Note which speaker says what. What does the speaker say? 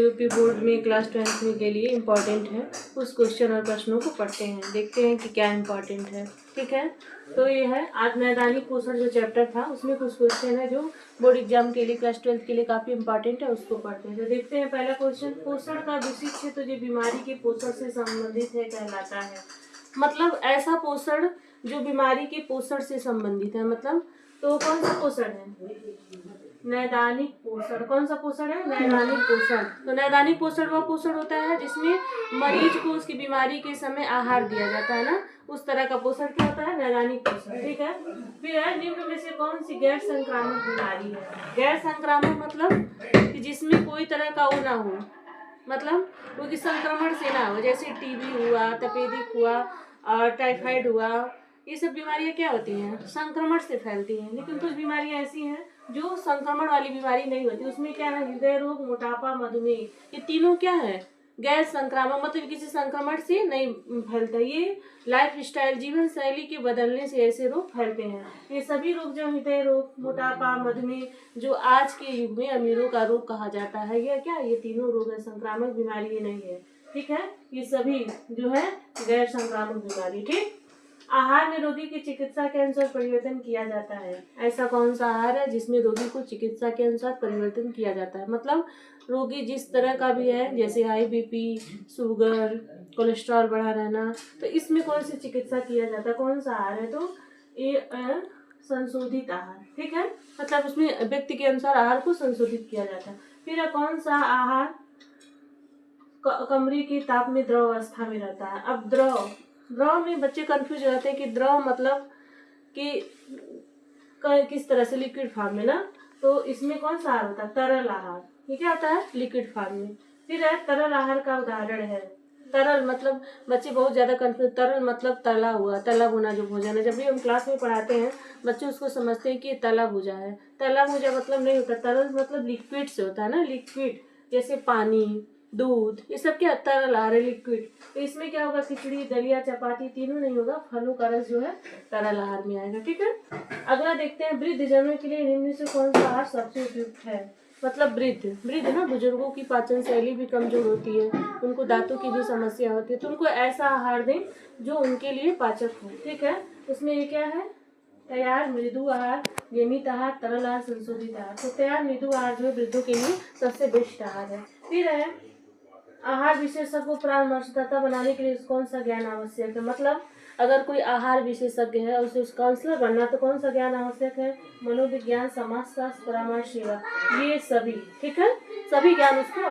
Speaker 1: UP board में class 12th में के लिए इम्पॉर्टेंट है। उस क्वेश्चन और प्रश्नों को पढ़ते हैं, देखते हैं कि क्या इम्पॉर्टेंट है। ठीक है, तो ये है आज मैदानी पोषण जो चैप्टर था उसमें कुछ क्वेश्चन है जो बोर्ड एग्जाम के लिए क्लास 12th के लिए काफ़ी इंपॉर्टेंट है, उसको पढ़ते हैं। तो देखते हैं पहला क्वेश्चन, पोषण का विशिष्ट क्षेत्र जो बीमारी के पोषण से संबंधित है कहलाता है। मतलब ऐसा पोषण जो बीमारी के पोषण से संबंधित है, मतलब तो कौन सा पोषण है? नैदानिक पोषण। कौन सा पोषण है? नैदानिक पोषण। तो नैदानिक पोषण वह पोषण होता है जिसमें मरीज को उसकी बीमारी के समय आहार दिया जाता है ना, उस तरह का पोषण क्या होता है? नैदानिक पोषण। ठीक है, फिर है निम्न में से कौन सी गैर संक्रामक बीमारी है? गैर संक्रामक मतलब कि जिसमें कोई तरह का वो ना हो, मतलब क्योंकि संक्रमण से ना हो, जैसे टीबी हुआ, तपेदिक हुआ और टाइफाइड हुआ, ये सब बीमारियां क्या होती हैं? संक्रमण से फैलती हैं। लेकिन कुछ बीमारियां ऐसी हैं जो संक्रमण वाली बीमारी नहीं होती, उसमें क्या है? हृदय रोग, मोटापा, मधुमेह, ये तीनों क्या है? गैर संक्रामक, मतलब किसी संक्रमण से नहीं फैलता। ये लाइफ स्टाइल, जीवन शैली के बदलने से ऐसे रोग फैलते हैं। ये सभी रोग जो हृदय रोग, मोटापा, मधुमेह, जो आज के युग में अमीरों का रोग कहा जाता है, ये क्या? ये तीनों रोग है, संक्रामक बीमारी ये नहीं है। ठीक है, ये सभी जो है गैर संक्रामक बीमारी। ठीक, आहार में रोगी की चिकित्सा के अनुसार परिवर्तन किया जाता है। ऐसा कौन सा आहार है जिसमें रोगी को चिकित्सा के अनुसार परिवर्तन किया जाता है? मतलब रोगी जिस तरह का भी है, जैसे हाई बीपी, शुगर, कोलेस्ट्रॉल बढ़ा रहना, तो इसमें कौन सी चिकित्सा किया जाता है? कौन सा आहार है? तो ये संशोधित आहार। ठीक है, मतलब उसमें व्यक्ति के अनुसार आहार को संशोधित किया जाता है। फिर कौन सा आहार कमरे के ताप में द्रव अवस्था में रहता है? अब द्रव में बच्चे कंफ्यूज रहते हैं कि द्रव मतलब कि किस तरह से, लिक्विड फॉर्म में ना, तो इसमें कौन सा आहार होता है? तरल आहार। ये क्या होता है? लिक्विड फॉर्म में। फिर है तरल आहार का उदाहरण है। तरल मतलब बच्चे बहुत ज्यादा कंफ्यूज, तरल मतलब तला हुआ, तला भुना जो भोजन है। जब भी हम क्लास में पढ़ाते हैं बच्चे उसको समझते हैं कि तला भुजा है। तला भुजा मतलब नहीं होता, तरल मतलब लिक्विड से होता है ना, लिक्विड जैसे पानी, दूध, ये सब क्या? तरल आहार है, लिक्विड। तो इसमें क्या होगा? खिचड़ी, दलिया, चपाती तीनों नहीं होगा, फलों का रस जो है तरल आहार में आएगा। ठीक है, अगला देखते हैं, वृद्ध जनों के लिए निम्न से कौन सा आहार सबसे उपयुक्त है? मतलब वृद्ध ना, बुजुर्गों की पाचन शैली भी कमजोर होती है, उनको दांतों की भी समस्या होती है, तो उनको ऐसा आहार दें जो उनके लिए पाचक हो। ठीक है, उसमें ये क्या है? तैयार मृदु आहार, नियमित आहार, तरल आहार, संशोधित आहार। तो तैयार मृदु आहार जो है वृद्धों के लिए सबसे बेस्ट आहार है। फिर है आहार विशेषज्ञ को परामर्शदाता बनाने के लिए कौन सा ज्ञान आवश्यक है? मतलब अगर कोई आहार विशेषज्ञ है और उसे काउंसलर बनना, तो कौन सा ज्ञान आवश्यक है? मनोविज्ञान, समाजशास्त्र, परामर्श सेवा, ये सभी। ठीक है, सभी ज्ञान उसको